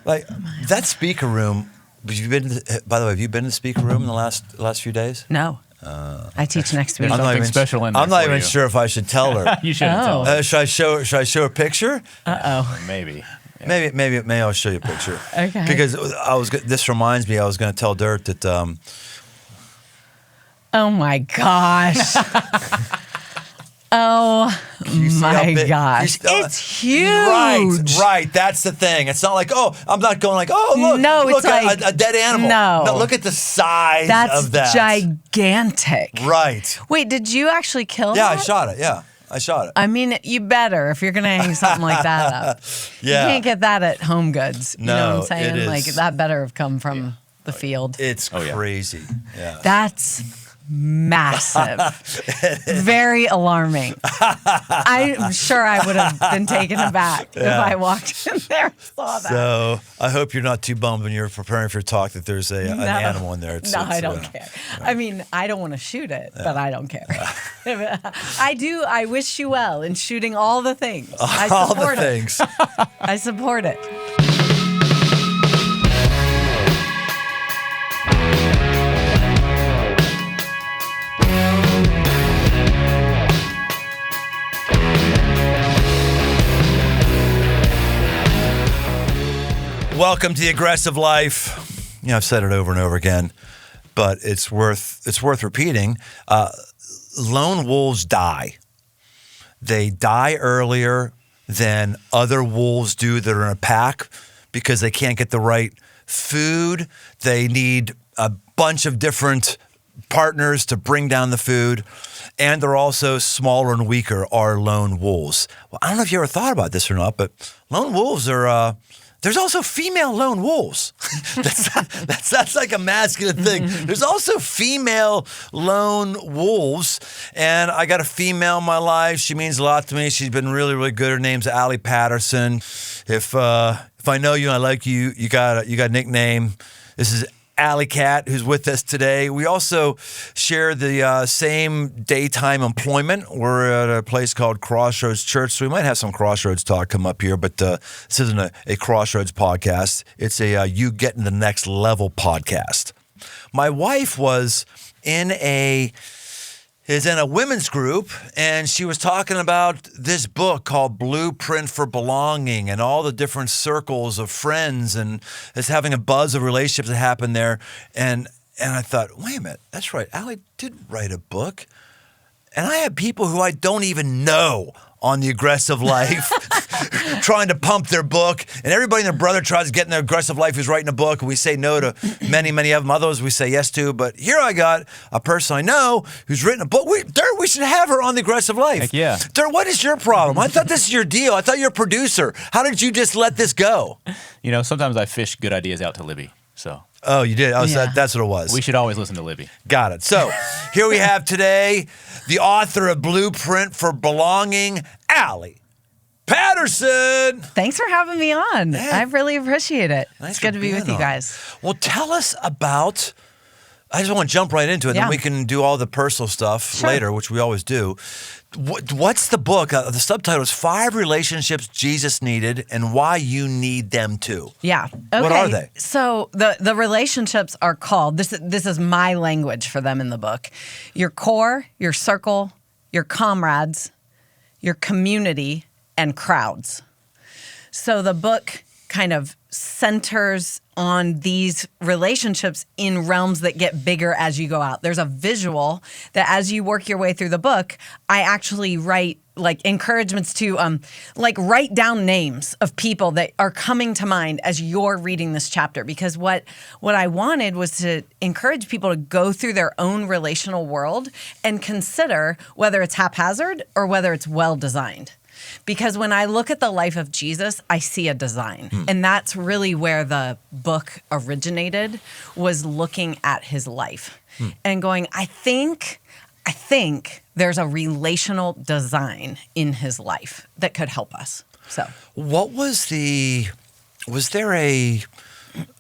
Like that speaker room. By the way, have you been to the speaker room in the last few days? No. I teach next week. There's something special in there. I'm not for even you. sure if I should tell her. You shouldn't tell her. Should I show a picture? Maybe. Yeah. Maybe I'll show you a picture. Okay. Because this reminds me, I was going to tell Dirt that. Oh my gosh. Oh my gosh. It's huge. Right. That's the thing. It's not like, I'm not going like, look, no, look, it's like a dead animal. No, look at the size That's of that. gigantic. Right. Wait, did you actually kill Yeah, that? I shot it. Yeah, I shot it. I mean, you better if you're going to hang something like that up. Yeah. You can't get that at Home Goods. You know what I'm No, saying? it is. Like, that better have come from the field. It's crazy. Yeah. That's massive. Very alarming. I'm sure I would have been taken aback if I walked in there and saw that. So I hope you're not too bummed when you're preparing for your talk that there's an animal in there. I don't care. I mean, I don't want to shoot it, but I don't care. I do. I wish you well in shooting all the things. I support things. I support it. Welcome to the aggressive life. I've said it over and over again, but it's worth repeating. Lone wolves die. They die earlier than other wolves do that are in a pack because they can't get the right food. They need a bunch of different partners to bring down the food. And they're also smaller and weaker are lone wolves. Well, I don't know if you ever thought about this or not, but lone wolves are... There's also female lone wolves. That's like a masculine thing. There's also female lone wolves, and I got a female in my life. She means a lot to me. She's been really, really good. Her name's Alli Patterson. If I know you and I like you, you got a nickname. This is Alley Cat, who's with us today. We also share the same daytime employment. We're at a place called Crossroads Church, so we might have some Crossroads talk come up here, but this isn't a Crossroads podcast. It's a You Getting the Next Level podcast. My wife is in a women's group, and she was talking about this book called Blueprint for Belonging and all the different circles of friends and it's having a buzz of relationships that happen there. And I thought, wait a minute, that's right. Alli did write a book. And I have people who I don't even know on the aggressive life trying to pump their book. And everybody and their brother tries to get in the aggressive life who's writing a book. And we say no to many, many of them. Others we say yes to. But here I got a person I know who's written a book. Dirt, we should have her on the aggressive life. Heck yeah. Dirt, what is your problem? I thought this is your deal. I thought you're a producer. How did you just let this go? Sometimes I fish good ideas out to Libby, so... Oh, you did? Yeah. That's what it was. We should always listen to Libby. Got it. So here we have today the author of Blueprint for Belonging, Alli Patterson. Thanks for having me on. Yeah. I really appreciate it. Thanks It's good for to be with being you on. guys. Well, tell us about, I just want to jump right into it, Yeah. then we can do all the personal stuff later, which we always do. What's the book? The subtitle is 5 Relationships Jesus Needed and Why You Need Them Too. Yeah. Okay. What are they? So the relationships are called, this is my language for them in the book, your core, your circle, your comrades, your community, and crowds. So the book kind of centers on these relationships in realms that get bigger as you go out. There's a visual that as you work your way through the book, I actually write like encouragements to write down names of people that are coming to mind as you're reading this chapter. Because what I wanted was to encourage people to go through their own relational world and consider whether it's haphazard or whether it's well-designed. Because when I look at the life of Jesus, I see a design. And that's really where the book originated, was looking at his life and going, I think there's a relational design in his life that could help us. So What was there a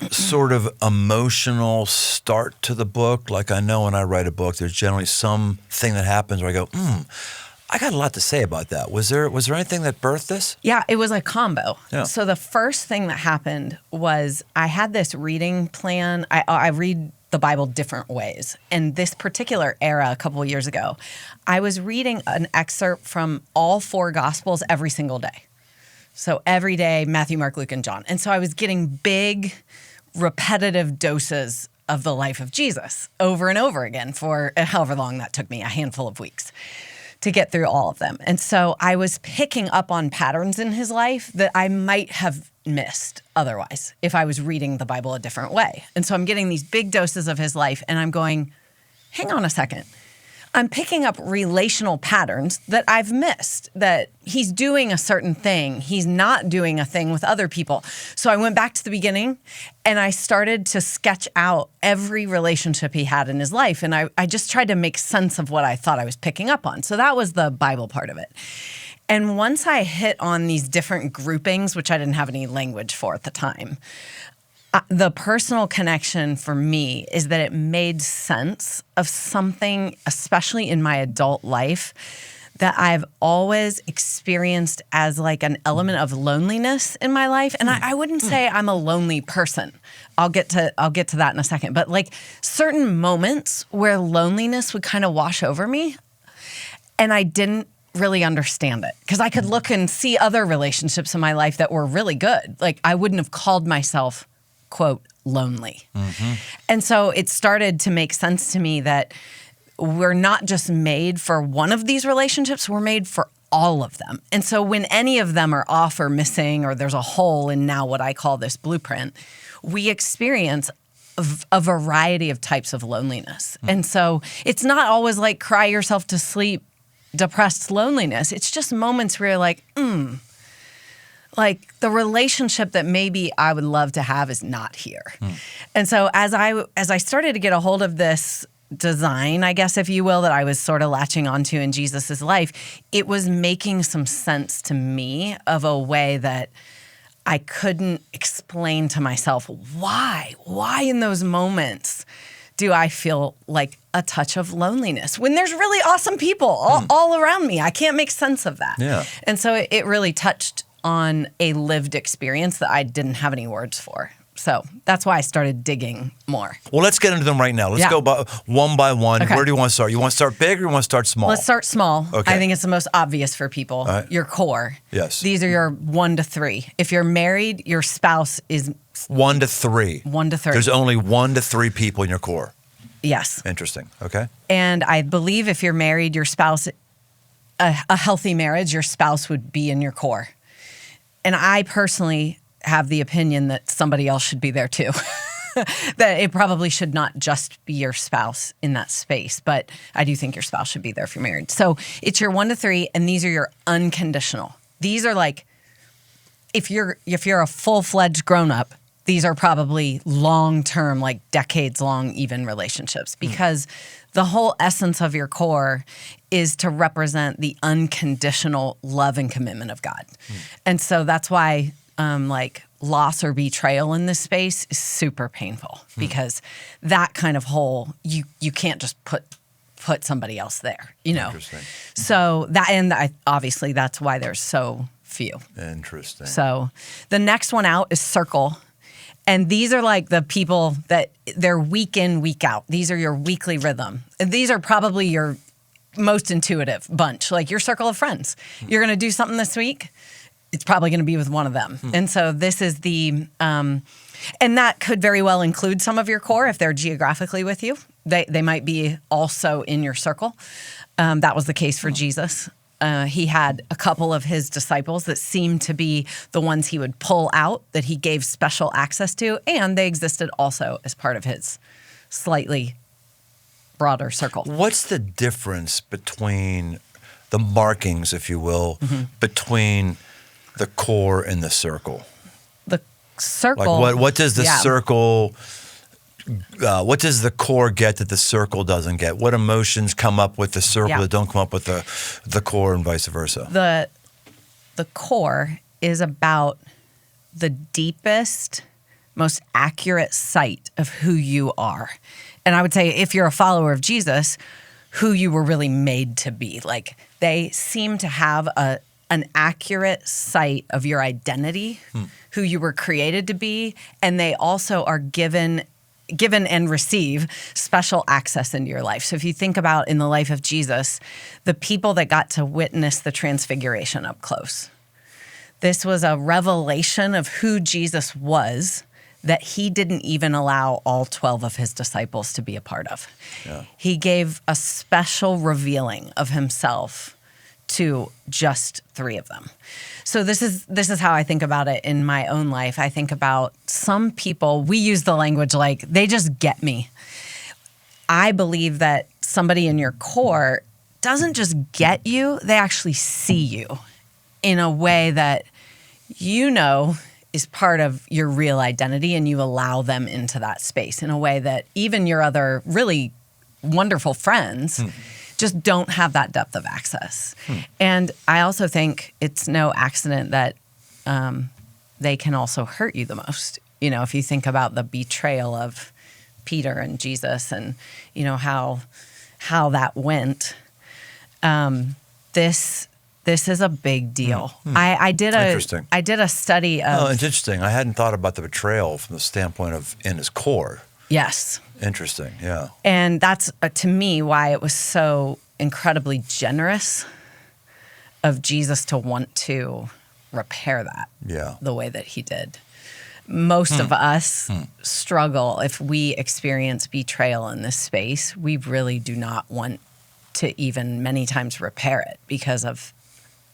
sort of emotional start to the book? Like I know when I write a book, there's generally something that happens where I go, I got a lot to say about that. Was there anything that birthed this? Yeah, it was a combo. Yeah. So the first thing that happened was I had this reading plan. I read the Bible different ways. And this particular era, a couple of years ago, I was reading an excerpt from all 4 Gospels every single day. So every day, Matthew, Mark, Luke, and John. And so I was getting big, repetitive doses of the life of Jesus over and over again for however long that took me, a handful of weeks, to get through all of them. And so I was picking up on patterns in his life that I might have missed otherwise if I was reading the Bible a different way. And so I'm getting these big doses of his life, and I'm going, hang on a second. I'm picking up relational patterns that I've missed, that he's doing a certain thing. He's not doing a thing with other people. So I went back to the beginning and I started to sketch out every relationship he had in his life. And I just tried to make sense of what I thought I was picking up on. So that was the Bible part of it. And once I hit on these different groupings, which I didn't have any language for at the time, the personal connection for me is that it made sense of something, especially in my adult life, that I've always experienced as like an element of loneliness in my life. And I wouldn't say I'm a lonely person. I'll get to that in a second. But like certain moments where loneliness would kind of wash over me, and I didn't really understand it because I could look and see other relationships in my life that were really good. Like I wouldn't have called myself, quote, lonely. Mm-hmm. And so it started to make sense to me that we're not just made for one of these relationships, we're made for all of them. And so when any of them are off or missing, or there's a hole in now what I call this blueprint, we experience a variety of types of loneliness. Mm. And so it's not always like cry yourself to sleep, depressed loneliness. It's just moments where you're like, like the relationship that maybe I would love to have is not here. Mm. And so as I started to get a hold of this design, I guess, if you will, that I was sort of latching onto in Jesus's life, it was making some sense to me of a way that I couldn't explain to myself why in those moments do I feel like a touch of loneliness when there's really awesome people all around me. I can't make sense of that. Yeah. And so it really touched on a lived experience that I didn't have any words for. So that's why I started digging more. Well, let's get into them right now. Let's go one by one. Okay. Where do you want to start? You want to start big or you want to start small? Let's start small. Okay. I think it's the most obvious for people. Right. Your core. Yes. These are your 1 to 3. If you're married, your spouse is 1 to 3. 1 to 3. There's only 1 to 3 people in your core. Yes. Interesting. Okay. And I believe if you're married, your spouse, a healthy marriage, your spouse would be in your core. And I personally have the opinion that somebody else should be there too. That it probably should not just be your spouse in that space, but I do think your spouse should be there if you're married. So it's your 1 to 3, and these are your unconditional. These are like, if you're a full-fledged grown-up, these are probably long-term, like decades-long even relationships, because the whole essence of your core is to represent the unconditional love and commitment of God. And so that's why like loss or betrayal in this space is super painful, because that kind of hole, you can't just put somebody else there, you know. Interesting. So that, and obviously that's why there's so few. Interesting. So the next one out is circle. And these are like the people that they're week in, week out. These are your weekly rhythm. And these are probably your most intuitive bunch, like your circle of friends. You're going to do something this week, it's probably going to be with one of them. And so this is the, and that could very well include some of your core if they're geographically with you. They might be also in your circle. That was the case for Jesus. He had a couple of his disciples that seemed to be the ones he would pull out, that he gave special access to, and they existed also as part of his slightly broader circle. What's the difference between the markings, if you will, between the core and the circle? The circle. Like what does the circle? What does the core get that the circle doesn't get? What emotions come up with the circle that don't come up with the core, and vice versa? The core is about the deepest, most accurate sight of who you are. And I would say if you're a follower of Jesus, who you were really made to be. Like they seem to have an accurate sight of your identity, who you were created to be, and they also are given and receive special access into your life. So if you think about in the life of Jesus, the people that got to witness the transfiguration up close, this was a revelation of who Jesus was that he didn't even allow all 12 of his disciples to be a part of. Yeah. He gave a special revealing of himself to just 3 of them. So this is how I think about it in my own life. I think about some people, we use the language like, they just get me. I believe that somebody in your core doesn't just get you, they actually see you in a way that you know is part of your real identity, and you allow them into that space in a way that even your other really wonderful friends just don't have that depth of access. And I also think it's no accident that they can also hurt you the most. You know, if you think about the betrayal of Peter and Jesus and, you know, how that went, this is a big deal. I did a study of... Oh, it's interesting. I hadn't thought about the betrayal from the standpoint of in his core. Yes. Interesting, yeah. And that's, to me, why it was so incredibly generous of Jesus to want to repair that the way that he did. Most of us struggle if we experience betrayal in this space. We really do not want to even many times repair it because of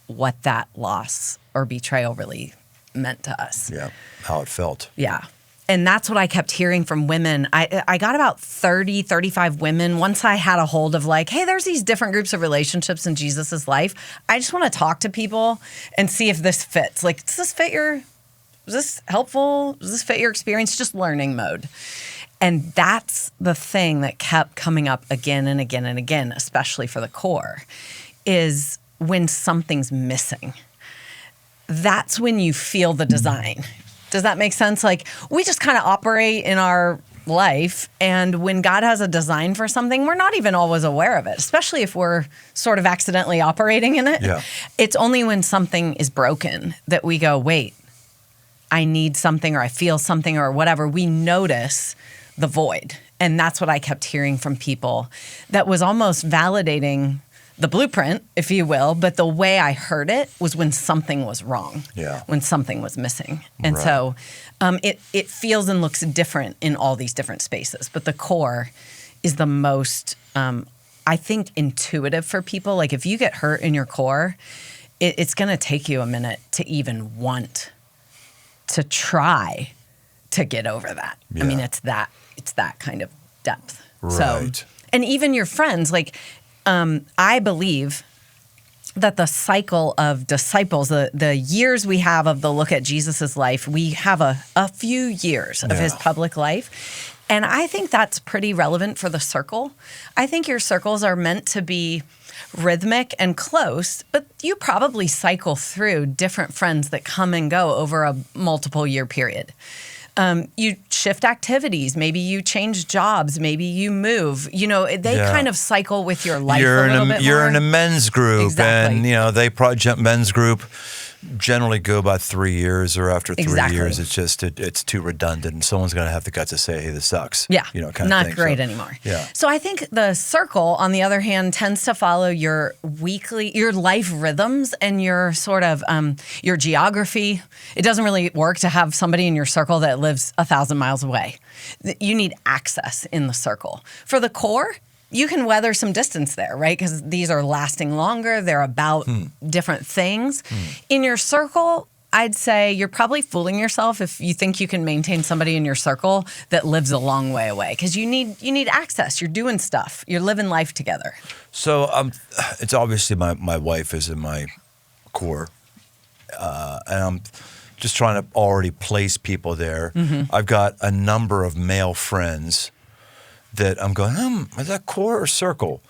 what that loss or betrayal really meant to us. Yeah, how it felt. Yeah. And that's what I kept hearing from women. I got about 30, 35 women. Once I had a hold of like, hey, there's these different groups of relationships in Jesus's life. I just want to talk to people and see if this fits. Like, is this helpful? Does this fit your experience? Just learning mode. And that's the thing that kept coming up again and again and again, especially for the core, is when something's missing. That's when you feel the design. Does that make sense? Like, we just kind of operate in our life, and when God has a design for something, we're not even always aware of it, especially if we're sort of accidentally operating in it. Yeah. It's only when something is broken that we go, wait, I need something, or I feel something, or whatever. We notice the void. And that's what I kept hearing from people that was almost validating the blueprint, if you will, but the way I heard it was when something was wrong, when something was missing. And so it feels and looks different in all these different spaces. But the core is the most, I think, intuitive for people. Like, if you get hurt in your core, it's going to take you a minute to even want to try to get over that. Yeah. I mean, it's that kind of depth. Right. So, and even your friends, like, I believe that the cycle of disciples, the years we have of the look at Jesus's life, we have a few years of his public life. And I think that's pretty relevant for the circle. I think your circles are meant to be rhythmic and close, but you probably cycle through different friends that come and go over a multiple year period. You shift activities. Maybe you change jobs. Maybe you move. You know, they kind of cycle with your life a little bit more. You're in a men's group, and you know they probably men's group generally go about 3 years, or after 3 years, it's just it's too redundant, and someone's going to have the guts to say, "Hey, this sucks." Yeah, you know, kind not of thing. great anymore. Yeah. So I think the circle, on the other hand, tends to follow your life rhythms and your sort of your geography. It doesn't really work to have somebody in your circle that lives 1,000 miles away. You need access in the circle. For the core, you can weather some distance there, right? Because these are lasting longer. They're about different things. In your circle, I'd say you're probably fooling yourself if you think you can maintain somebody in your circle that lives a long way away, because you need access. You're doing stuff. You're living life together. So it's obviously my wife is in my core, and I'm just trying to already place people there. I've got a number of male friends that I'm going, is that core or circle?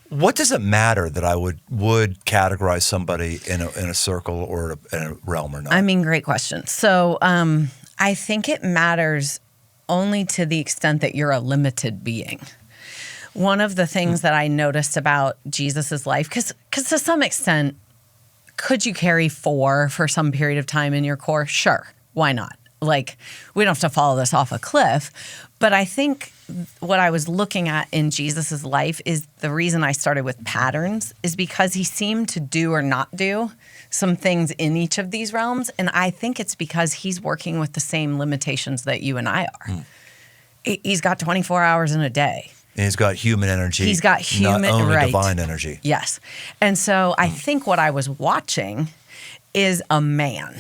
What does it matter that I would categorize somebody in a circle or in a realm or not? I mean, great question. So I think it matters only to the extent that you're a limited being. one of the things that I noticed about Jesus's life, because to some extent, could you carry 4 for some period of time in your core? Sure. Why not? Like, we don't have to follow this off a cliff. But I think what I was looking at in Jesus's life is the reason I started with patterns is because he seemed to do or not do some things in each of these realms. And I think it's because he's working with the same limitations that you and I are. He's got 24 hours in a day. And he's got human energy. He's got human, not only right. divine energy. Yes. And so I think what I was watching is a man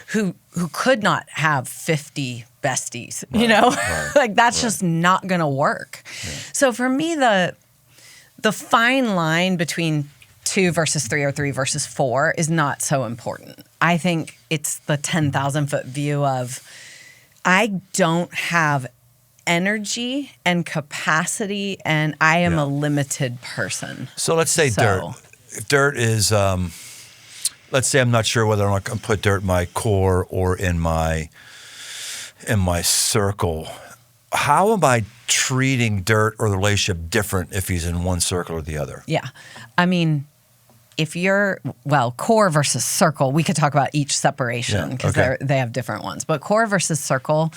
who could not have 50 besties, you know? Right, like that's just not going to work. Yeah. So for me, the fine line between 2 versus 3 or 3 versus 4 is not so important. I think it's the 10,000-foot view of I don't have energy and capacity, and I am a limited person. So let's say dirt. If dirt is, let's say I'm not sure whether I'm going to put dirt in my core or in my circle. How am I treating dirt or the relationship different if he's in one circle or the other? Yeah. I mean, if you're, core versus circle, we could talk about each separation because they have different ones. But core versus circle,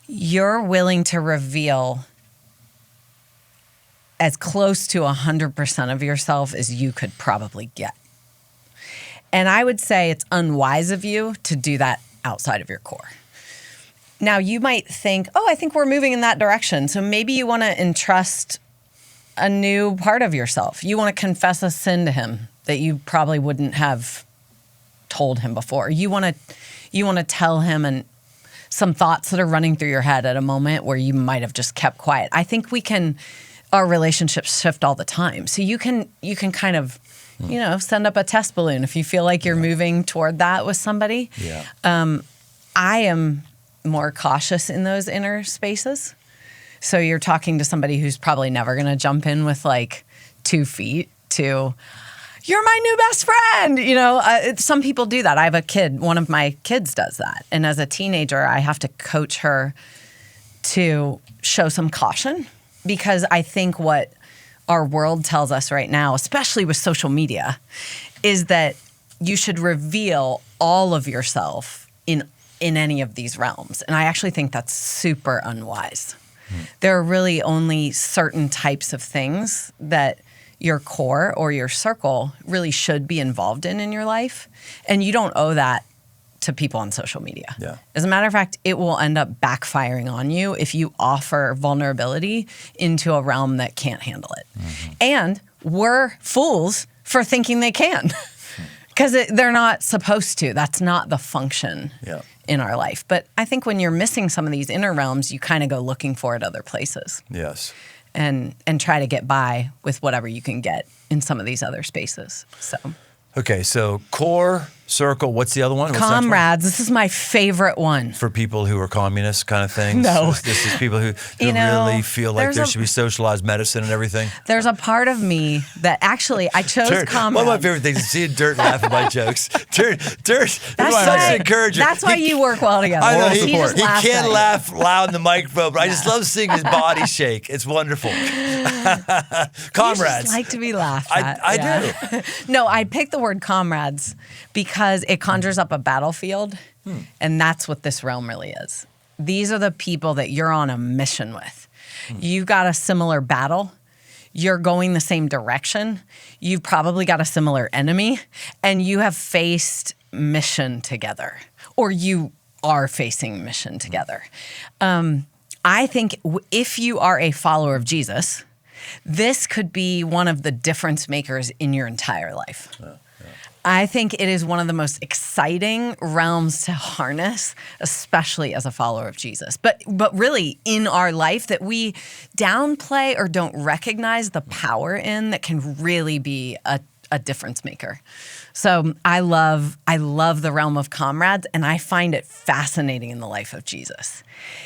you're willing to reveal as close to 100% of yourself as you could probably get. And I would say it's unwise of you to do that outside of your core. Now, you might think, I think we're moving in that direction. So maybe you want to entrust a new part of yourself. You want to confess a sin to him that you probably wouldn't have told him before. You want to tell him some thoughts that are running through your head at a moment where you might have just kept quiet. I think our relationships shift all the time. So you can kind of, send up a test balloon if you feel like you're moving toward that with somebody. Yeah. I am more cautious in those inner spaces. So you're talking to somebody who's probably never going to jump in with like 2 feet to, you're my new best friend. Some people do that. I have a kid. One of my kids does that. And as a teenager, I have to coach her to show some caution because I think what our world tells us right now, especially with social media, is that you should reveal all of yourself in any of these realms. And I actually think that's super unwise. There are really only certain types of things that your core or your circle really should be involved in your life. And you don't owe that to people on social media. Yeah. As a matter of fact, it will end up backfiring on you if you offer vulnerability into a realm that can't handle it. Mm-hmm. And we're fools for thinking they can because they're not supposed to. That's not the function in our life. But I think when you're missing some of these inner realms, you kind of go looking for it other places. Yes. And try to get by with whatever you can get in some of these other spaces. So. Okay, so core, circle, what's the other one? Comrades. This is my favorite one. For people who are communist kind of things? No. This is people who really feel like there should be socialized medicine and everything? There's a part of me that actually, I chose comrades. One of my favorite things is seeing Dirt laugh at my jokes. Dirt such encouragement. That's why you work well together. I know, he can't can't laugh loud in the microphone, but I just love seeing his body shake. It's wonderful. Comrades. You just like to be laughed at. I do. No, I picked the word comrades because it conjures up a battlefield, and that's what this realm really is. These are the people that you're on a mission with. You've got a similar battle. You're going the same direction. You've probably got a similar enemy, and you have faced mission together, or you are facing mission together. I think if you are a follower of Jesus, this could be one of the difference makers in your entire life. I think it is one of the most exciting realms to harness, especially as a follower of Jesus. But really in our life that we downplay or don't recognize the power in that can really be a difference maker. So I love the realm of comrades, and I find it fascinating in the life of Jesus.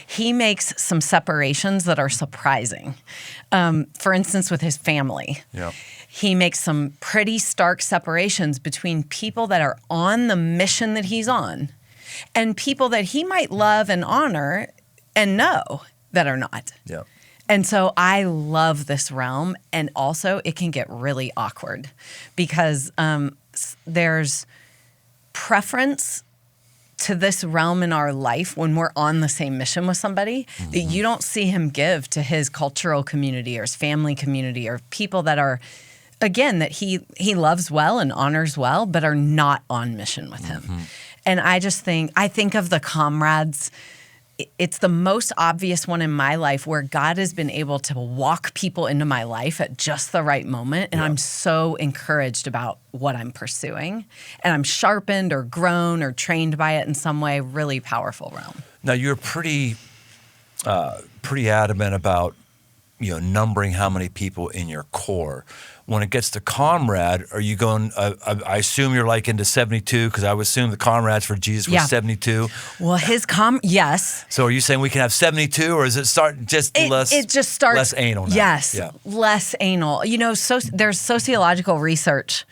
He makes some separations that are surprising. For instance, with his family. Yeah. He makes some pretty stark separations between people that are on the mission that he's on and people that he might love and honor and know that are not. Yeah. And so I love this realm. And also, it can get really awkward because there's preference to this realm in our life when we're on the same mission with somebody that you don't see him give to his cultural community or his family community or people that are, again, that he loves well and honors well, but are not on mission with him. And I think of the comrades. It's the most obvious one in my life where God has been able to walk people into my life at just the right moment. And I'm so encouraged about what I'm pursuing. And I'm sharpened or grown or trained by it in some way. Really powerful realm. Now, you're pretty adamant about, numbering how many people in your core. When it gets to comrade, are you going, I assume you're like into 72, because I would assume the comrades for Jesus were 72. Well, yes. So are you saying we can have 72, or is it less anal now? Yes, less anal. There's sociological research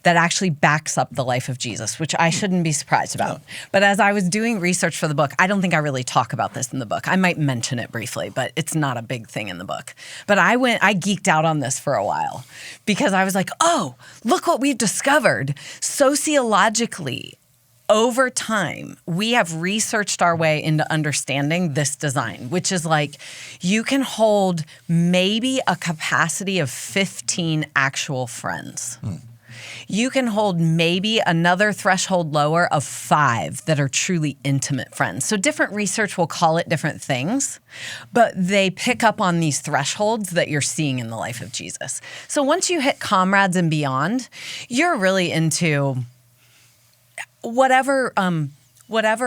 that actually backs up the life of Jesus, which I shouldn't be surprised about. But as I was doing research for the book, I don't think I really talk about this in the book. I might mention it briefly, but it's not a big thing in the book. But I geeked out on this for a while because I was like, oh, look what we've discovered. Sociologically, over time, we have researched our way into understanding this design, which is like you can hold maybe a capacity of 15 actual friends. You can hold maybe another threshold lower of 5 that are truly intimate friends. So different research will call it different things, but they pick up on these thresholds that you're seeing in the life of Jesus. So once you hit comrades and beyond, you're really into whatever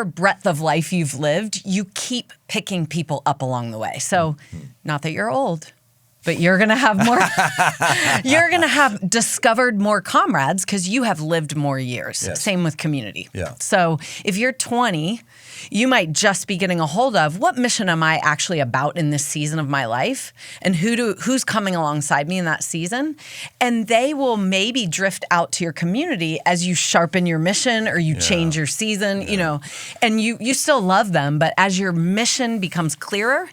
breadth of life you've lived, you keep picking people up along the way. So not that you're old, but you're going to have more, you're going to have discovered more comrades because you have lived more years. Yes. Same with community. Yeah. So if you're 20, you might just be getting a hold of what mission am I actually about in this season of my life, and who's coming alongside me in that season. And they will maybe drift out to your community as you sharpen your mission or you change your season, and you still love them. But as your mission becomes clearer,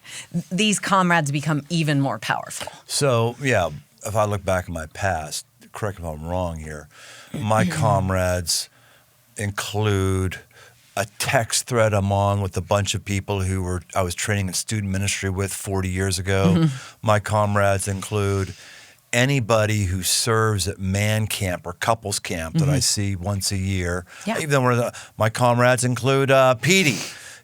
these comrades become even more powerful. So, if I look back in my past, correct me if I'm wrong here, my comrades include a text thread I'm on with a bunch of people I was training in student ministry with 40 years ago. My comrades include anybody who serves at man camp or couples camp that I see once a year. Yeah. Even though my comrades include Petey,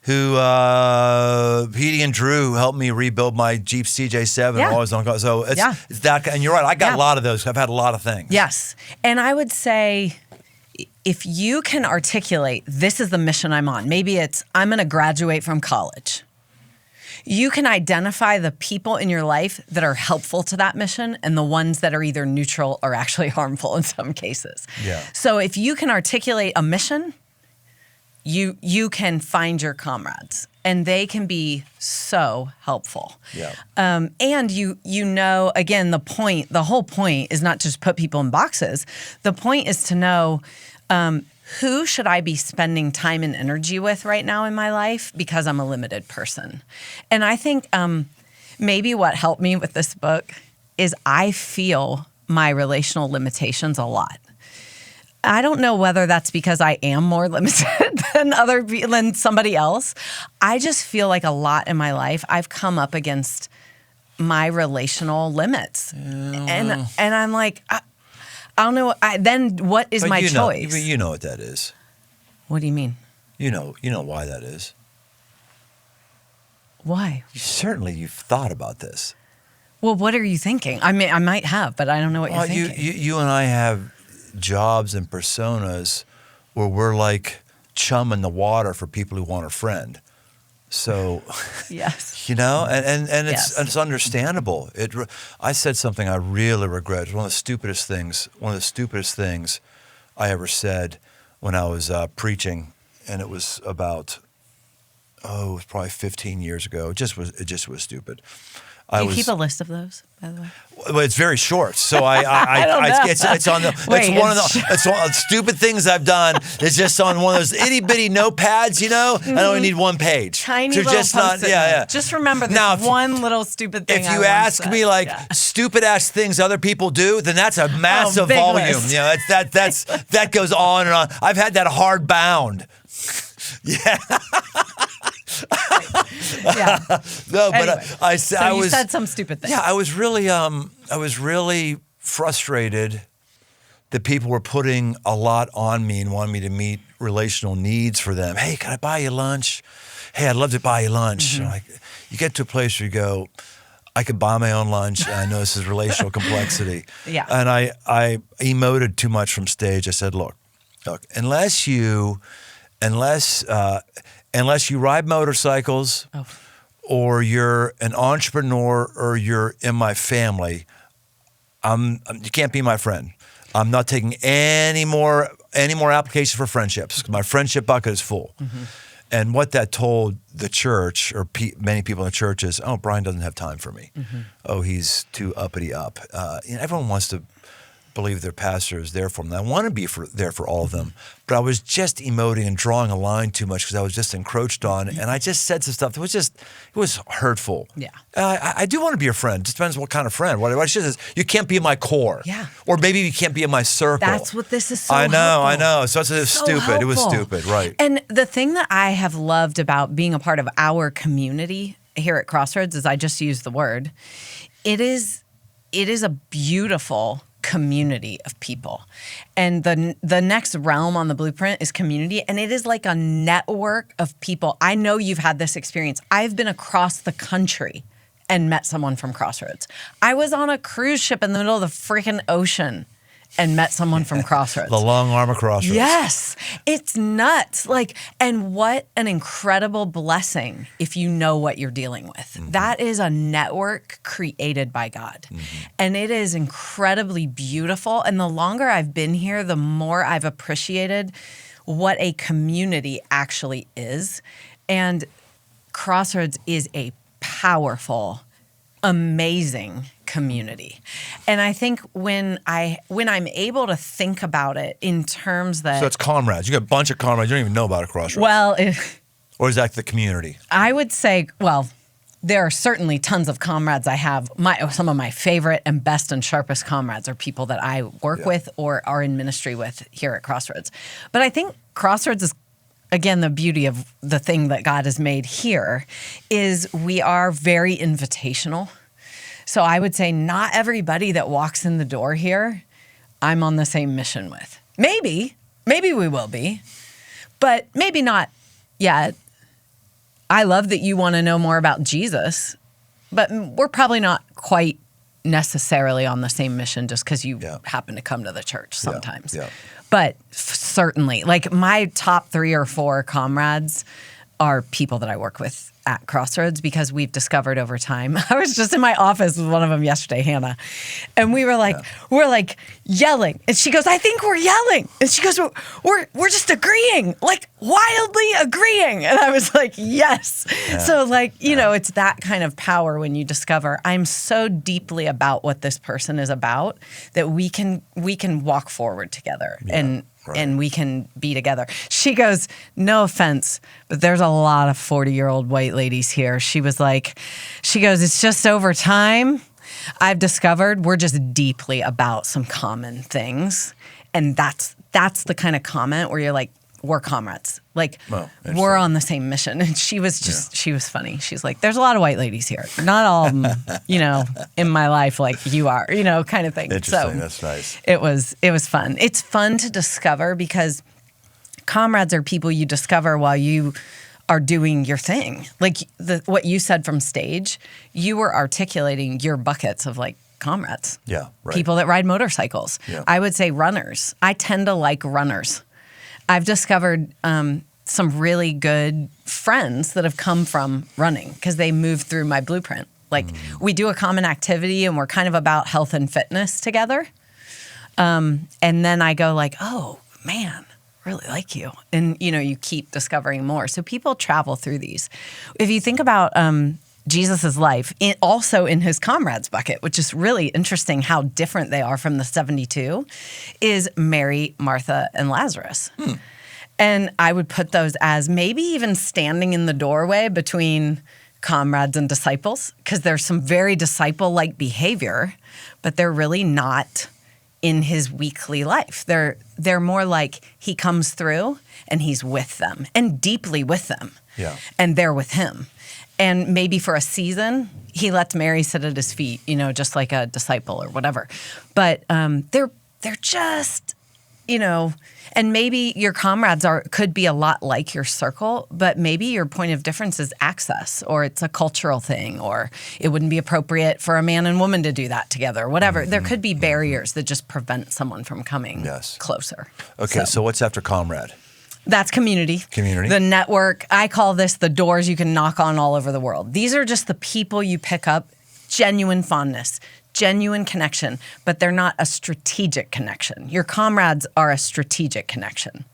Petey and Drew helped me rebuild my Jeep CJ7. Yeah. Always on. So it's that, and you're right. I got a lot of those. I've had a lot of things. Yes, and I would say, if you can articulate, this is the mission I'm on, maybe it's, I'm going to graduate from college. You can identify the people in your life that are helpful to that mission and the ones that are either neutral or actually harmful in some cases. Yeah. So if you can articulate a mission, you can find your comrades, and they can be so helpful. Yeah. And again, the whole point is not just put people in boxes. The point is to know, who should I be spending time and energy with right now in my life because I'm a limited person? And I think maybe what helped me with this book is I feel my relational limitations a lot. I don't know whether that's because I am more limited than somebody else. I just feel like a lot in my life I've come up against my relational limits. And I'm like, I don't know. Then what is my choice? You know what that is. What do you mean? You know why that is. Why? You've thought about this. Well, what are you thinking? I mean, I might have, but I don't know what you're thinking. You and I have jobs and personas where we're like chum in the water for people who want a friend. So, yes, and it's understandable. I said something I really regret. It was one of the stupidest things I ever said when I was preaching, and it was about it was probably 15 years ago. It just was stupid. Do you keep a list of those, by the way? Well, it's very short, so I don't know. it's on the Wait, it's one of the it's one of the stupid things I've done. It's just on one of those itty bitty notepads, you know. I only need one page. Tiny They're little just not, post-it yeah. note. Just remember this Now, one little stupid thing. If you ask me like yeah. stupid ass things other people do, then that's a massive big volume. list. You know, that goes on and on. I've had that hard bound. Yeah. Yeah. No, but Anyway, I you said some stupid thing. Yeah, I was really frustrated that people were putting a lot on me and wanted me to meet relational needs for them. Hey, can I buy you lunch? Hey, I'd love to buy you lunch. Like, you get to a place where you go, I could buy my own lunch. And I know this is relational complexity. Yeah. And I emoted too much from stage. I said, look, unless you ride motorcycles or you're an entrepreneur or you're in my family, you can't be my friend. I'm not taking any more applications for friendships because my friendship bucket is full. And what that told the church or many people in the church is, oh, Brian doesn't have time for me. Oh, he's too uppity up. Everyone wants to believe their pastor is there for them. I want to be there for all of them, but I was just emoting and drawing a line too much because I was just encroached on, and I just said some stuff that was hurtful. Yeah. I do want to be your friend. It just depends what kind of friend. What she says, you can't be in my core. Yeah. Or maybe you can't be in my circle. That's what this is so I know. helpful. So it's So stupid. helpful. It was stupid, right. And the thing that I have loved about being a part of our community here at Crossroads is I just use the word. It is a beautiful community of people. And the next realm on the blueprint is community. And it is like a network of people. I know you've had this experience. I've been across the country and met someone from Crossroads. I was on a cruise ship in the middle of the freaking ocean and met someone from Crossroads. The long arm of Crossroads. Yes. It's nuts. And what an incredible blessing if you know what you're dealing with. That is a network created by God. And it is incredibly beautiful. And the longer I've been here, the more I've appreciated what a community actually is. And Crossroads is a powerful, amazing community. And I think when I'm able to think about it in terms that... So it's comrades. You got a bunch of comrades you don't even know about at Crossroads. Well, or is that the community? I would say, well, there are certainly tons of comrades I have. Some of my favorite and best and sharpest comrades are people that I work with or are in ministry with here at Crossroads. But I think Crossroads is, again, the beauty of the thing that God has made here is we are very invitational. So I would say not everybody that walks in the door here, I'm on the same mission with. Maybe we will be, but maybe not yet. I love that you want to know more about Jesus, but we're probably not quite necessarily on the same mission just because you happen to come to the church sometimes. Yeah. But certainly, like my top 3 or 4 comrades are people that I work with at Crossroads because we've discovered over time. I was just in my office with one of them yesterday, Hannah, and we were like, we're like yelling, and she goes, "I think we're yelling," and she goes, "We're just agreeing, like wildly agreeing," and I was like, "Yes." Yeah. So like you know, it's that kind of power when you discover I'm so deeply about what this person is about that we can walk forward together and. Right. And we can be together. She goes, no offense, but there's a lot of 40-year-old white ladies here. She goes, it's just over time, I've discovered we're just deeply about some common things. And that's the kind of comment where you're like, we're comrades. Like, we're on the same mission. And she was she was funny. She's like, there's a lot of white ladies here. Not all of them, in my life like you are, kind of thing. Interesting. So that's nice. It was fun. It's fun to discover because comrades are people you discover while you are doing your thing. Like what you said from stage, you were articulating your buckets of like comrades. Yeah, right. People that ride motorcycles. Yeah. I would say runners. I tend to like runners. I've discovered some really good friends that have come from running because they moved through my blueprint. Like we do a common activity and we're kind of about health and fitness together. And then I go like, oh man, really like you. And, you keep discovering more. So people travel through these. If you think about Jesus's life, also in his comrades bucket, which is really interesting how different they are from the 72, is Mary, Martha, and Lazarus. And I would put those as maybe even standing in the doorway between comrades and disciples, because there's some very disciple-like behavior, but they're really not in his weekly life. They're more like he comes through and he's with them and deeply with them. Yeah. And they're with him. And maybe for a season, he lets Mary sit at his feet, just like a disciple or whatever. But they're just, and maybe your comrades could be a lot like your circle, but maybe your point of difference is access, or it's a cultural thing, or it wouldn't be appropriate for a man and woman to do that together, whatever. There could be barriers that just prevent someone from coming closer. Okay, so what's after comrade? That's community. Community. The network. I call this the doors you can knock on all over the world. These are just the people you pick up, genuine fondness, genuine connection, but they're not a strategic connection. Your comrades are a strategic connection.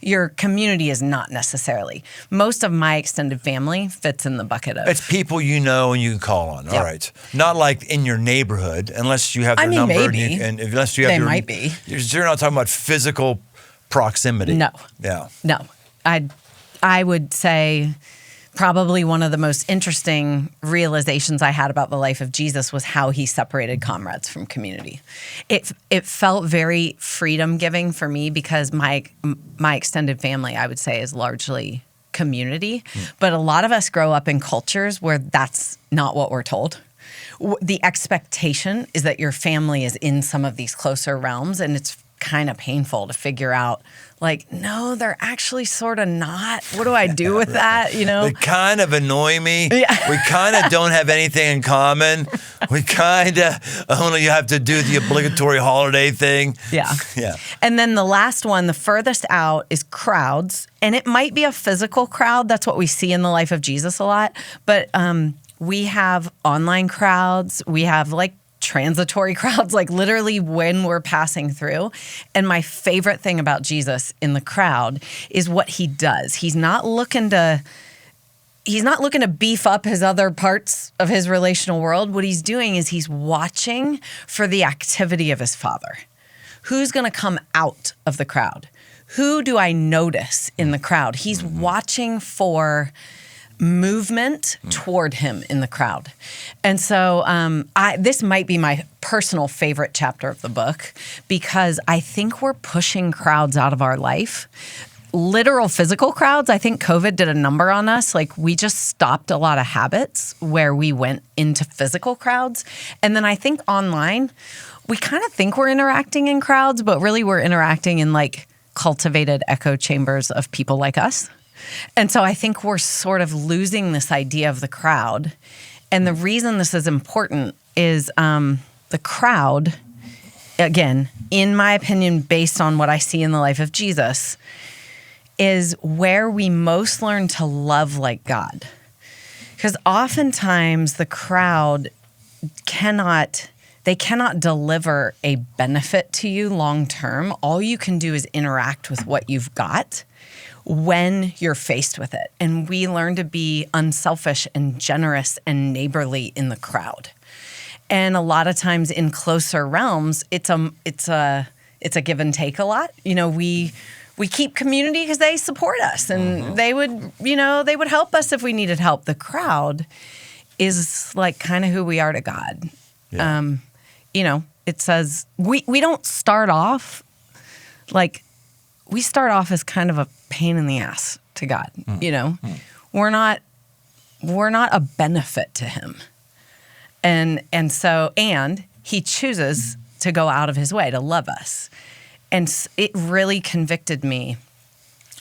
Your community is not necessarily. Most of my extended family fits in the bucket of. It's people you know and you can call on. All right. Not like in your neighborhood, unless you have their number. Maybe. And unless you have they might be. You're not talking about physical proximity. No. Yeah. No. I would say probably one of the most interesting realizations I had about the life of Jesus was how he separated comrades from community. It felt very freedom giving for me because my extended family, I would say, is largely community. But a lot of us grow up in cultures where that's not what we're told. The expectation is that your family is in some of these closer realms, and it's kind of painful to figure out, like, no, they're actually sort of not. What do I do with that? They kind of annoy me. Yeah. We kind of don't have anything in common. We kind of only have to do the obligatory holiday thing. Yeah. Yeah. And then the last one, the furthest out, is crowds. And it might be a physical crowd. That's what we see in the life of Jesus a lot. But we have online crowds. We have transitory crowds, literally when we're passing through. And my favorite thing about Jesus in the crowd is what he does. He's not looking to beef up his other parts of his relational world. What he's doing is he's watching for the activity of his Father. Who's going to come out of the crowd? Who do I notice in the crowd? He's watching for movement toward him in the crowd. And so this might be my personal favorite chapter of the book, because I think we're pushing crowds out of our life. Literal physical crowds. I think COVID did a number on us. We just stopped a lot of habits where we went into physical crowds. And then I think online, we kind of think we're interacting in crowds, but really we're interacting in cultivated echo chambers of people like us. And so I think we're sort of losing this idea of the crowd. And the reason this is important is the crowd, again, in my opinion, based on what I see in the life of Jesus, is where we most learn to love like God. Because oftentimes the crowd cannot deliver a benefit to you long term. All you can do is interact with what you've got when you're faced with it. And we learn to be unselfish and generous and neighborly in the crowd. And a lot of times in closer realms, it's a give and take a lot. We keep community because they support us, and they would help us if we needed help. The crowd is kind of who we are to God. Yeah. It says we don't start off we start off as kind of a pain in the ass to God. We're not a benefit to him. And so he chooses to go out of his way to love us. And it really convicted me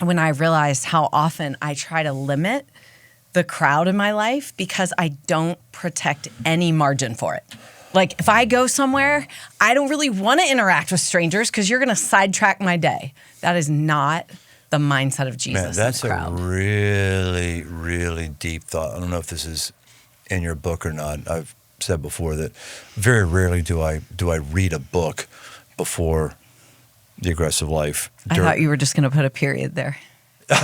when I realized how often I try to limit the crowd in my life because I don't protect any margin for it. If I go somewhere, I don't really want to interact with strangers because you're going to sidetrack my day. That is not the mindset of Jesus. Man, that's a really, really deep thought. I don't know if this is in your book or not. I've said before that very rarely do I read a book before The Aggressive Life. I thought you were just going to put a period there. Very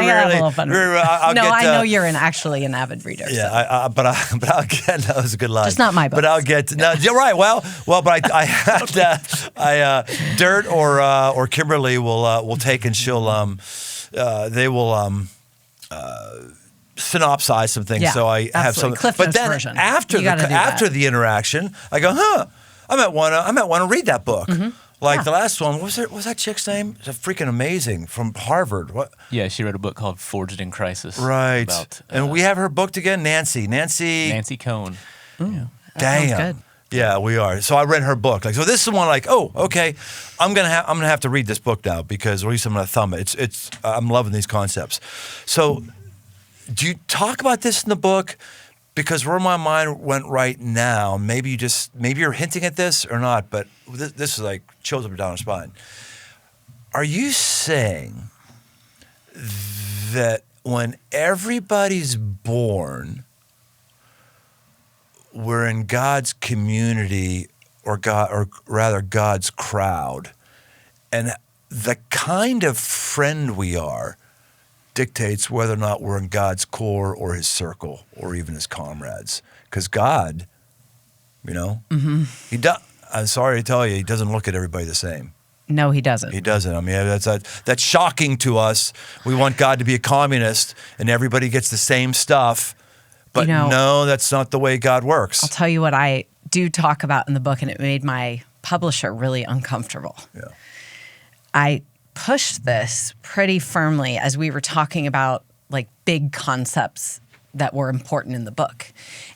rarely. I know you're actually an avid reader. Yeah, so. but I'll get that was a good line. Just not my books. But I'll get no. You're right. Well, but I had Dirt or Kimberly will take and she'll they will synopsize some things. Yeah, so I have some. Cliff But Notes then version. after the interaction, I go, I might want to read that book. Mm-hmm. Like the last one, what was that chick's name? It's freaking amazing from Harvard. What? Yeah, she wrote a book called Forged in Crisis. Right. About, and we have her booked again, Nancy Cohn. Ooh, that damn. sounds good. Yeah, we are. So I read her book. So this is one oh, okay. I'm gonna have to read this book now because at least I'm gonna thumb it. It's I'm loving these concepts. So do you talk about this in the book? Because where my mind went right now, maybe you're hinting at this or not, but this is like chills up and down the spine. Are you saying that when everybody's born, we're in God's community or rather God's crowd, and the kind of friend we are dictates whether or not we're in God's core or his circle or even his comrades. Because God, he does. I'm sorry to tell you, he doesn't look at everybody the same. No, he doesn't. He doesn't. I mean, that's shocking to us. We want God to be a communist and everybody gets the same stuff. But no, that's not the way God works. I'll tell you what I do talk about in the book, and it made my publisher really uncomfortable. Yeah. I pushed this pretty firmly as we were talking about like big concepts that were important in the book.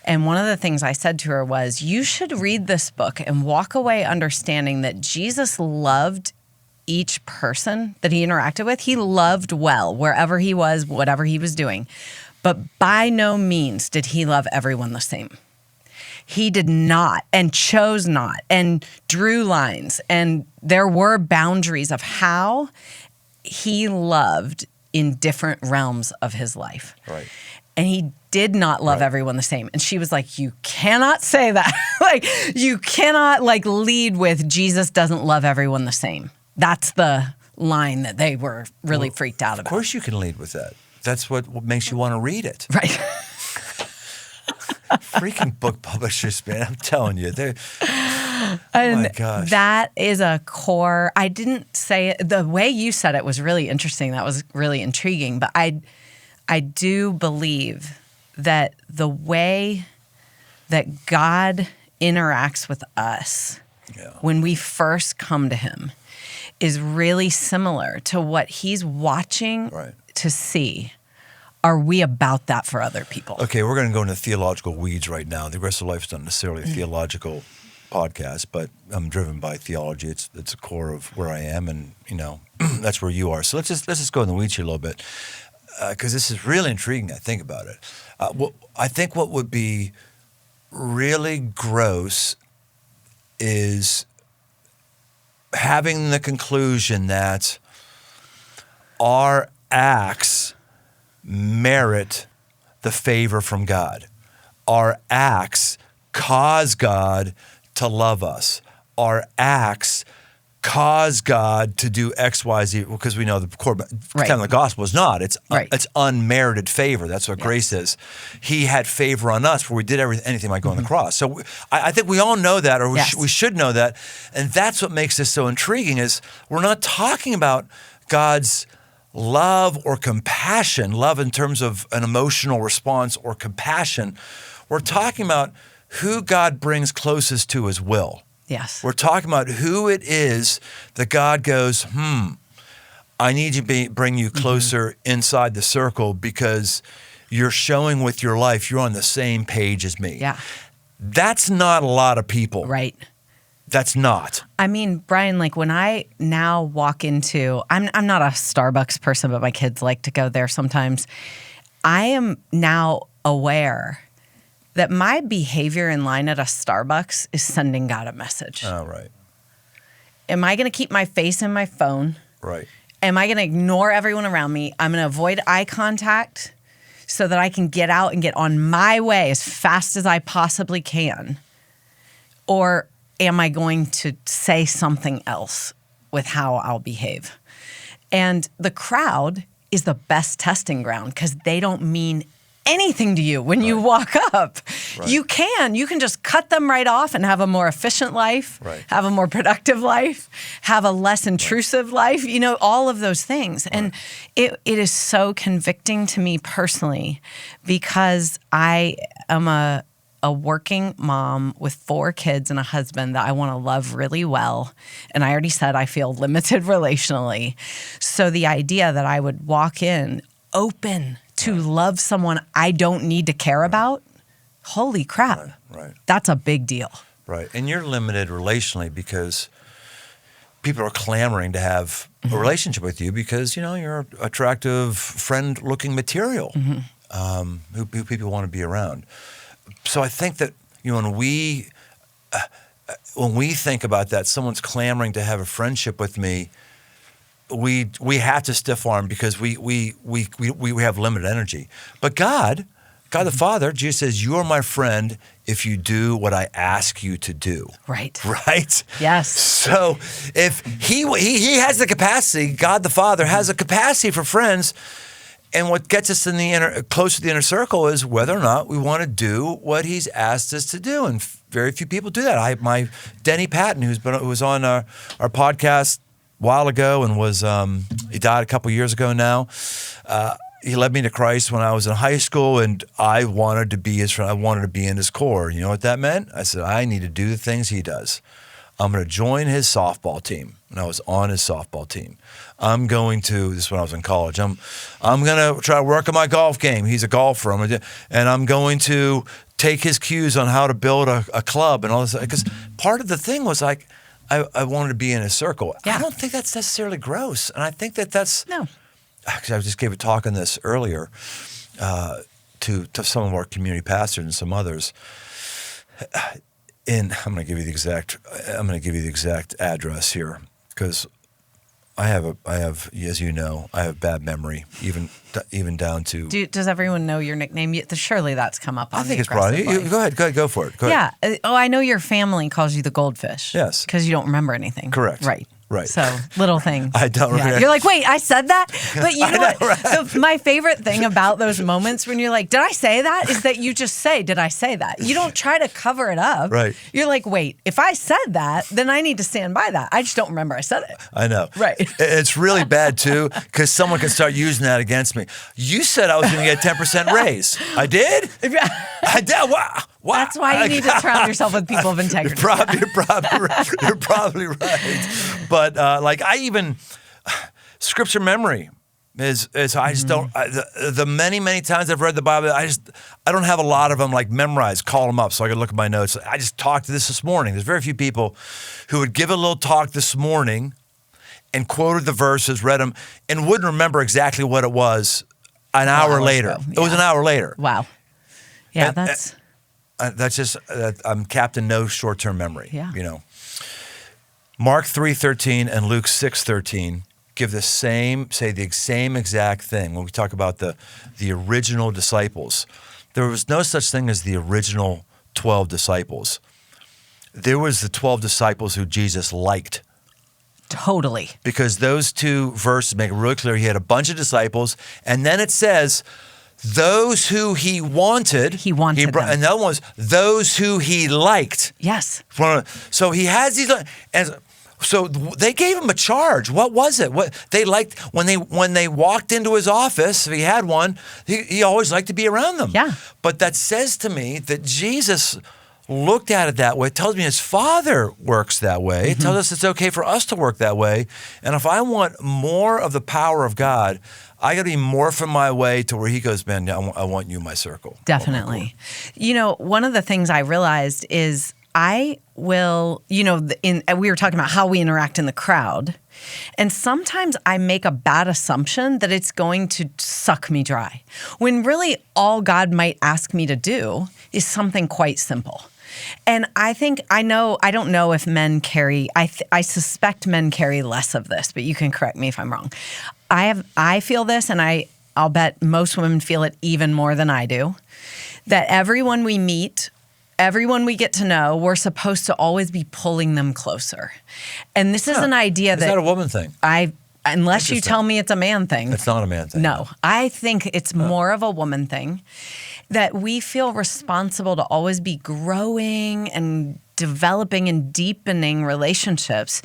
And one of the things I said to her was, you should read this book and walk away understanding that Jesus loved each person that he interacted with. He loved well wherever he was, whatever he was doing. But by no means did he love everyone the same. He did not and chose not and drew lines. And there were boundaries of how he loved in different realms of his life. Right. And he did not love everyone the same. And she was like, you cannot say that. You cannot lead with Jesus doesn't love everyone the same. That's the line that they were really freaked out about. Of course you can lead with that. That's what makes you want to read it. Right. Freaking book publishers, man. I'm telling you. And oh my gosh. That is a core. I didn't say it. The way you said it was really interesting. That was really intriguing. But I do believe that the way that God interacts with us when we first come to him is really similar to what he's watching to see. Are we about that for other people? Okay, we're going to go into theological weeds right now. The Aggressive Life is not necessarily a theological podcast, but I'm driven by theology. It's a core of where I am, and that's where you are. So let's just go in the weeds here a little bit, because this is really intriguing. I think about it. I think what would be really gross is having the conclusion that our acts merit the favor from God. Our acts cause God to love us. Our acts cause God to do X, Y, Z, because we know the core kind of the gospel is not. It's unmerited favor. That's what grace is. He had favor on us where we did anything like go on the cross. So I think we all know that, or we should know that. And that's what makes this so intriguing is we're not talking about God's love or compassion, love in terms of an emotional response or compassion. We're talking about who God brings closest to his will. Yes. We're talking about who it is that God goes, I need to bring you closer inside the circle because you're showing with your life you're on the same page as me. Yeah. That's not a lot of people. Right. That's not. I mean, Brian, when I now walk into, I'm not a Starbucks person, but my kids like to go there sometimes. I am now aware that my behavior in line at a Starbucks is sending God a message. Oh, right. Am I going to keep my face in my phone? Right. Am I going to ignore everyone around me? I'm going to avoid eye contact so that I can get out and get on my way as fast as I possibly can. Or am I going to say something else with how I'll behave? And the crowd is the best testing ground because they don't mean anything to you when you walk up. Right. You can just cut them right off and have a more efficient life, have a more productive life, have a less intrusive life, all of those things. And it is so convicting to me personally because I am a working mom with 4 kids and a husband that I want to love really well. And I already said I feel limited relationally. So the idea that I would walk in open to love someone I don't need to care about, holy crap. Right. That's a big deal. Right. And you're limited relationally because people are clamoring to have a relationship with you because, you're attractive, friend-looking material who people want to be around. So I think that when we think about that, someone's clamoring to have a friendship with me, we have to stiff arm because we have limited energy. But God the Father, Jesus says, "You are my friend if you do what I ask you to do." Right. Right? Yes. So if he has the capacity, God the Father has a capacity for friends. And what gets us close to the inner circle is whether or not we want to do what he's asked us to do. And very few people do that. My Denny Patton, who was on our podcast a while ago and he died a couple years ago now. He led me to Christ when I was in high school, and I wanted to be his friend. I wanted to be in his core. You know what that meant? I said, I need to do the things he does. I'm going to join his softball team. And I was on his softball team. I'm going to, this is when I was in college, I'm going to try to work on my golf game. He's a golfer. And I'm going to take his cues on how to build a club and all this. Because part of the thing was like, I wanted to be in his circle. Yeah. I don't think that's necessarily gross. And I think that's... No. Actually, I just gave a talk on this earlier to some of our community pastors and some others. I'm going to give you the exact address here because I have, as you know, I have bad memory, even down to. Does everyone know your nickname? Surely that's come up. I think it's probably. Go ahead, go for it. Go ahead. Yeah. I know your family calls you the goldfish. Yes. Because you don't remember anything. Correct. Right. So little things. I don't remember. You're like, wait, I said that? But you know what? Right. My favorite thing about those moments when you're like, did I say that? Is that you just say, did I say that? You don't try to cover it up. Right. You're like, wait, if I said that, then I need to stand by that. I just don't remember I said it. I know. Right. It's really bad, too, because someone can start using that against me. You said I was going to get a 10% raise. I did? I did? Wow. That's why you need to surround yourself with people of integrity. You're probably right. But scripture memory is I just don't. The many times I've read the Bible, I don't have a lot of them like memorized. Call them up so I can look at my notes. I just talked this morning. There's very few people who would give a little talk this morning and quoted the verses, read them, and wouldn't remember exactly what it was an hour later. Yeah. It was an hour later. Wow. Yeah, that's just I'm Captain No short-term memory. Yeah. Mark 3:13 and Luke 6:13 give the same exact thing when we talk about the original disciples. There was no such thing as the original 12 disciples. There was the 12 disciples who Jesus liked. Totally. Because those two verses make it really clear he had a bunch of disciples, and then it says those who he wanted. Them. And the other one was those who he liked. Yes. So he has these, and so they gave him a charge. What was it? What they liked when they walked into his office, if he had one, he always liked to be around them. Yeah. But that says to me that Jesus looked at it that way. It tells me his Father works that way. It tells us it's okay for us to work that way. And if I want more of the power of God, I got to be morphing my way to where he goes, man, I want you in my circle. Definitely. One of the things I realized is I will, we were talking about how we interact in the crowd. And sometimes I make a bad assumption that it's going to suck me dry, when really all God might ask me to do is something quite simple. And I don't know if men carry, I suspect men carry less of this, but you can correct me if I'm wrong. I feel this, and I'll bet most women feel it even more than I do, that everyone we meet, everyone we get to know, we're supposed to always be pulling them closer. And this is an idea Is that a woman thing? Unless you tell me it's a man thing. It's not a man thing. No, I think it's more of a woman thing, that we feel responsible to always be growing and developing and deepening relationships.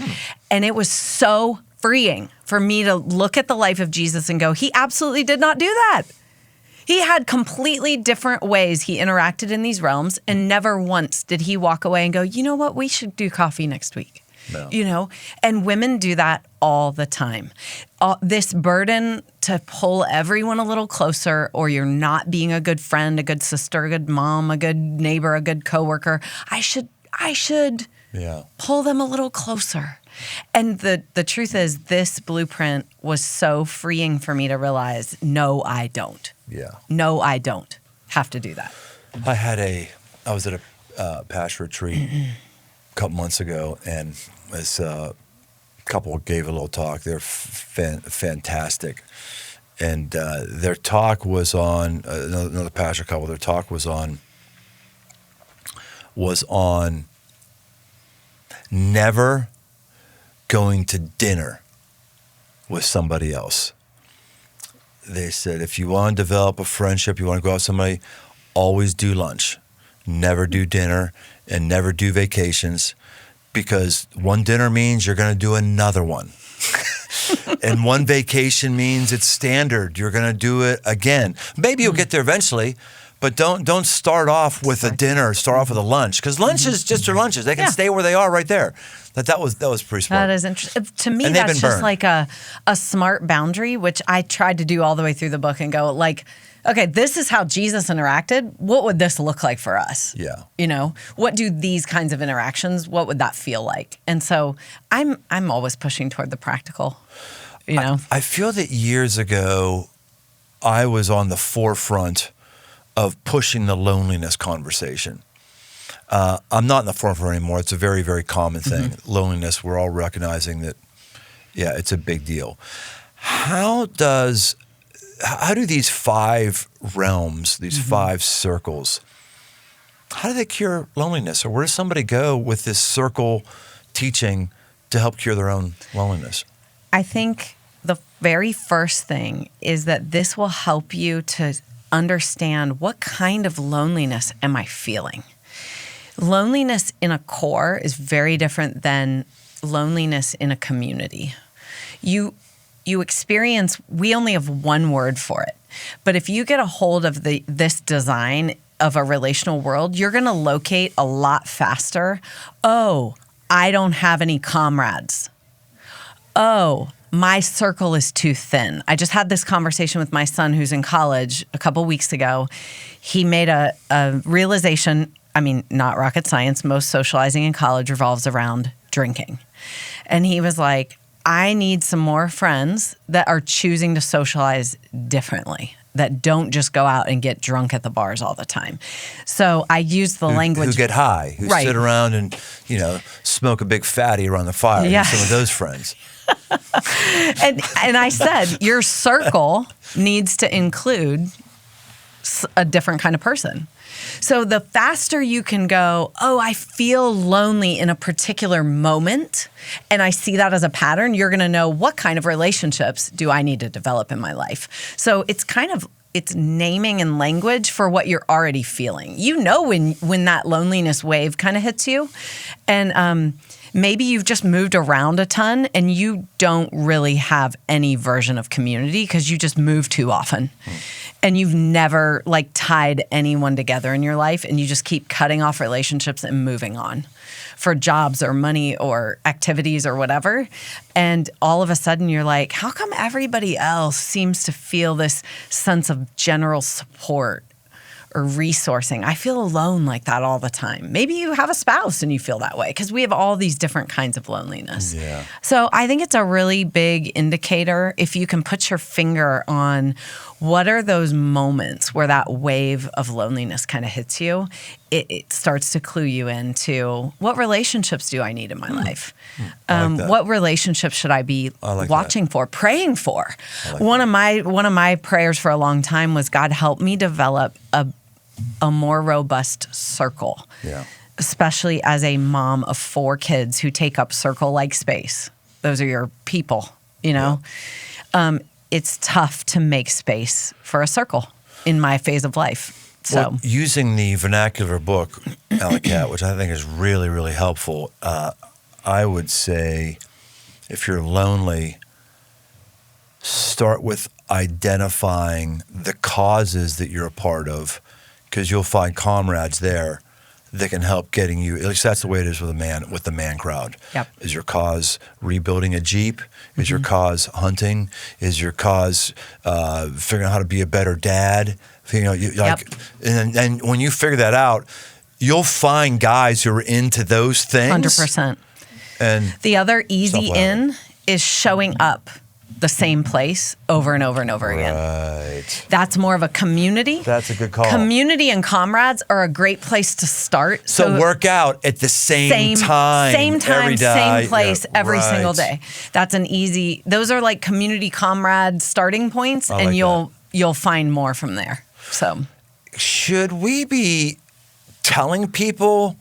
And it was so freeing for me to look at the life of Jesus and go, he absolutely did not do that. He had completely different ways he interacted in these realms, and never once did he walk away and go, you know what, we should do coffee next week. No. You know, and women do that all the time. This burden to pull everyone a little closer, or you're not being a good friend, a good sister, a good mom, a good neighbor, a good coworker. I should pull them a little closer. And the truth is, this blueprint was so freeing for me to realize, no, I don't. Yeah. No, I don't have to do that. I was at a pastor retreat a couple months ago, and this couple gave a little talk. They're fantastic. And their talk was on, another pastor couple, their talk was on never going to dinner with somebody else. They said, if you want to develop a friendship, you want to go out with somebody, always do lunch. Never do dinner, and never do vacations, because one dinner means you're going to do another one. And one vacation means it's standard. You're going to do it again. Maybe you'll get there eventually, but don't start off with a dinner. Start off with a lunch, because lunch is just their lunches. They can stay where they are right there. That was pretty smart. That is interesting. To me, that's just like a smart boundary, which I tried to do all the way through the book and go like, okay, this is how Jesus interacted. What would this look like for us? Yeah. You know, what do these kinds of interactions, what would that feel like? And so I'm always pushing toward the practical, you know. I feel that years ago, I was on the forefront of pushing the loneliness conversation. I'm not in the forefront anymore. It's a very, very common thing. Loneliness, we're all recognizing that, it's a big deal. How do these 5 realms, these 5 circles, how do they cure loneliness? Or where does somebody go with this circle teaching to help cure their own loneliness? I think the very first thing is that this will help you to understand, what kind of loneliness am I feeling? Loneliness in a core is very different than loneliness in a community. You experience, we only have one word for it. But if you get a hold of this design of a relational world, you're going to locate a lot faster. Oh, I don't have any comrades. Oh, my circle is too thin. I just had this conversation with my son who's in college a couple weeks ago. He made a realization, I mean, not rocket science, most socializing in college revolves around drinking. And he was like, I need some more friends that are choosing to socialize differently, that don't just go out and get drunk at the bars all the time. So I use the language. Who get high, who sit around and, smoke a big fatty around the fire. Yeah. Some of those friends. And I said, your circle needs to include a different kind of person. So the faster you can go, oh, I feel lonely in a particular moment, and I see that as a pattern, you're going to know, what kind of relationships do I need to develop in my life? So it's naming and language for what you're already feeling. You know when that loneliness wave kind of hits you, and maybe you've just moved around a ton and you don't really have any version of community because you just move too often. And you've never tied anyone together in your life, and you just keep cutting off relationships and moving on for jobs or money or activities or whatever. And all of a sudden you're like, how come everybody else seems to feel this sense of general support or resourcing? I feel alone like that all the time. Maybe you have a spouse and you feel that way, because we have all these different kinds of loneliness. Yeah. So I think it's a really big indicator if you can put your finger on what are those moments where that wave of loneliness kind of hits you. It starts to clue you into, what relationships do I need in my life? What relationships should I be watching for, praying for? One of my prayers for a long time was, God, help me develop a more robust circle. Yeah. Especially as a mom of 4 kids who take up circle-like space. Those are your people, you know? Yeah. It's tough to make space for a circle in my phase of life. So Well, using the vernacular book, Alli Cat, which I think is really, really helpful, I would say if you're lonely, start with identifying the causes that you're a part of, because you'll find comrades there that can help getting you. At least that's the way it is with the man crowd. Yep. Is your cause rebuilding a Jeep? Is your cause hunting? Is your cause figuring out how to be a better dad? You know, and when you figure that out, you'll find guys who are into those things. 100%. And the other easy self-learning. in is showing up the same place over and over and over again. Right. That's more of a community. That's a good call. Community and comrades are a great place to start. So work out at the same time. Same time, every day. same place, Yeah, every right. single day. That's an easy, those are like community comrade starting points, I and like you'll find more from there. So should we be telling people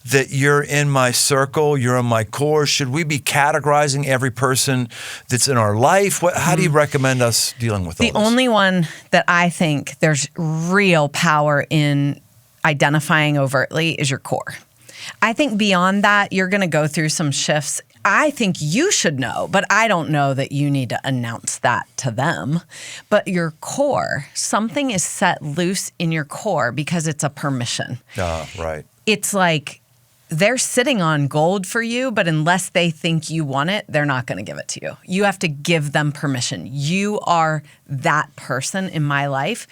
that you're in my circle, you're in my core? Should we be categorizing every person that's in our life? How do you recommend us dealing with all the this? only one that I think there's real power in identifying overtly is your core. I think beyond that, you're going to go through some shifts. I think you should know, but I don't know that you need to announce that to them. But your core, something is set loose in your core because it's a permission. Right. It's like they're sitting on gold for you, but unless they think you want it, they're not going to give it to you. You have to give them permission. You are that person in my life.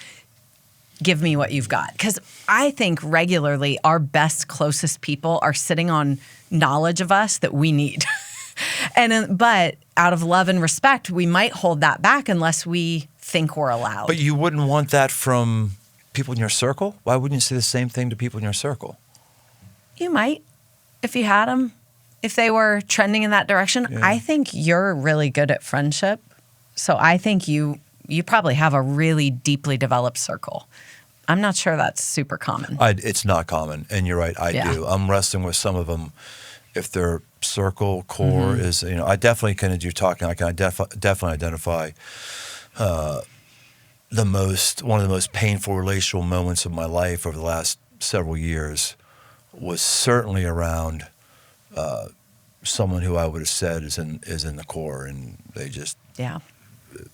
Give me what you've got. Because I think regularly our best, closest people are sitting on knowledge of us that we need. But out of love and respect, we might hold that back unless we think we're allowed. But you wouldn't want that from people in your circle? Why wouldn't you say the same thing to people in your circle? You might, if you had them, if they were trending in that direction. Yeah. I think you're really good at friendship. So I think you probably have a really deeply developed circle. I'm not sure that's super common. It's not common, and you're right, I do. I'm wrestling with some of them. If their circle core is, I definitely can, as you're talking, I can definitely identify one of the most painful relational moments of my life over the last several years was certainly around someone who I would have said is in the core, and they just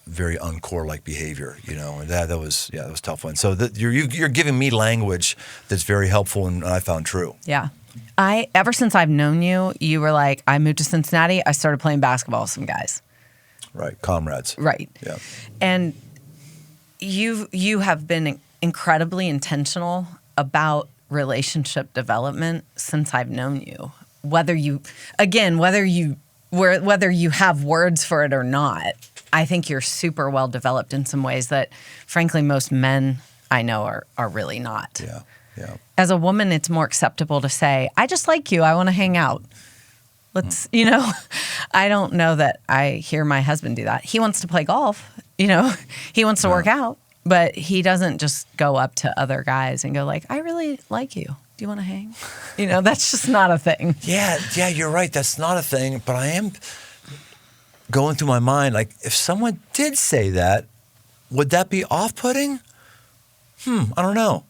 very uncore-like behavior, and that was a tough one. So you're giving me language that's very helpful, and I found true. Yeah. Ever since I've known you, you were like, I moved to Cincinnati, I started playing basketball with some guys. Right, comrades. Right. Yeah. And you have been incredibly intentional about relationship development since I've known you. Whether you have words for it or not, I think you're super well developed in some ways that, frankly, most men I know are really not. Yeah. Yeah. As a woman, it's more acceptable to say, I just like you. I want to hang out. Let's, I don't know that I hear my husband do that. He wants to play golf. He wants to work out, but he doesn't just go up to other guys and go like, I really like you. Do you want to hang? That's just not a thing. Yeah, you're right. That's not a thing. But I am going through my mind, like, if someone did say that, would that be off-putting? I don't know.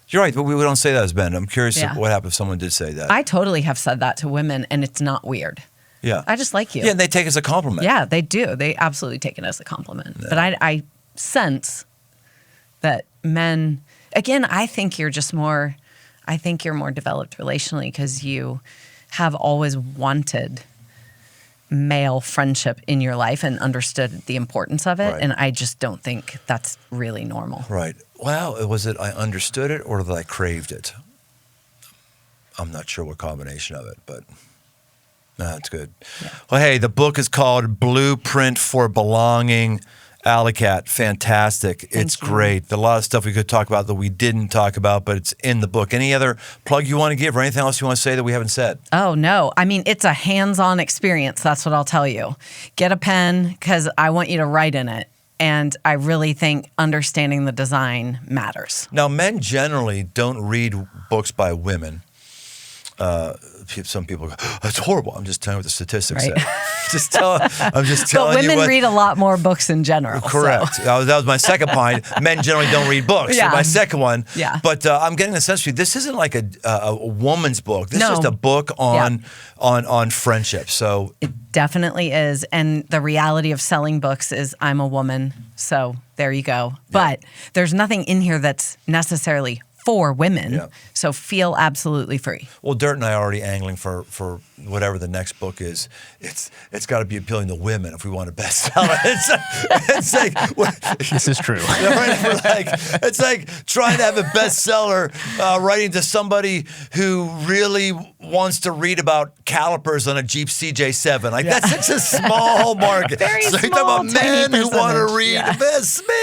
You're right, but we don't say that as men. I'm curious what happened if someone did say that. I totally have said that to women, and it's not weird. Yeah. I just like you. Yeah, and they take it as a compliment. Yeah, they do. They absolutely take it as a compliment. Yeah. But I sense that men, again, I think you're more developed relationally because you have always wanted male friendship in your life and understood the importance of it. Right. And I just don't think that's really normal. Right. Well, was it I understood it or that I craved it? I'm not sure what combination of it, but that's good. Yeah. Well, hey, the book is called Blueprint for Belonging. Alli Cat, fantastic. It's great. There's a lot of stuff we could talk about that we didn't talk about, but it's in the book. Any other plug you want to give or anything else you want to say that we haven't said? Oh, no. I mean, it's a hands-on experience. That's what I'll tell you. Get a pen because I want you to write in it. And I really think understanding the design matters. Now, men generally don't read books by women. Some people go, "That's horrible." I'm just telling you what the statistics Right. say. I'm just telling But you women what. read a lot more books in general. Correct. So. That was my second point. Men generally don't read books. Yeah. My second one. Yeah. But I'm getting the sense this isn't like a woman's book. This No. is just a book on friendship. So It definitely is. And the reality of selling books is I'm a woman. So there you go. But there's nothing in here that's necessarily for women. Yeah. So feel absolutely free. Well, Dirt and I are already angling for whatever the next book is. It's got to be appealing to women if we want a bestseller. It's like This is true. it's like trying to have a bestseller writing to somebody who really wants to read about calipers on a Jeep CJ7. Like that's such a small market. Very so you're small, talking about men tiny who want to percentage. read Yeah. the best man.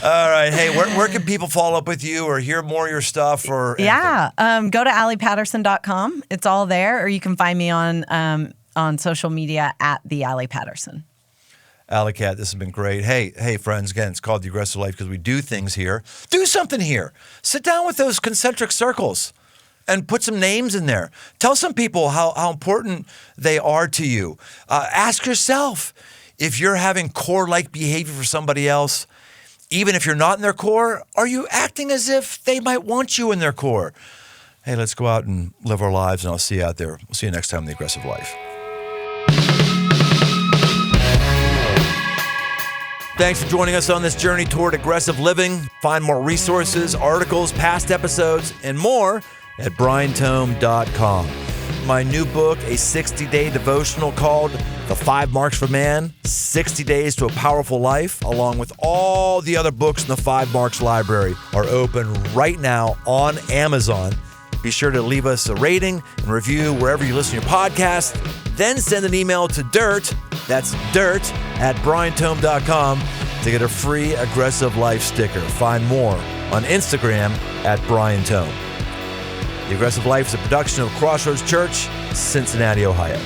All right, hey, where can people follow up with you or hear more of your stuff or anything? Yeah. Go to allipatterson.com. It's all there. Or you can find me on social media at the Alli Patterson. Alli Cat, this has been great. Hey, friends, again, it's called The Aggressive Life because we do things here. Do something here. Sit down with those concentric circles and put some names in there. Tell some people how important they are to you. Ask yourself if you're having core-like behavior for somebody else, even if you're not in their core, are you acting as if they might want you in their core? Hey, let's go out and live our lives, and I'll see you out there. We'll see you next time on The Aggressive Life. Thanks for joining us on this journey toward aggressive living. Find more resources, articles, past episodes, and more at briantome.com. My new book, a 60-day devotional called The 5 Marks for Man, 60 Days to a Powerful Life, along with all the other books in the 5 Marks library, are open right now on Amazon. Be sure to leave us a rating and review wherever you listen to your podcast. Then send an email to dirt, that's dirt, @briantome.com to get a free Aggressive Life sticker. Find more on Instagram at briantome. The Aggressive Life is a production of Crossroads Church, Cincinnati, Ohio.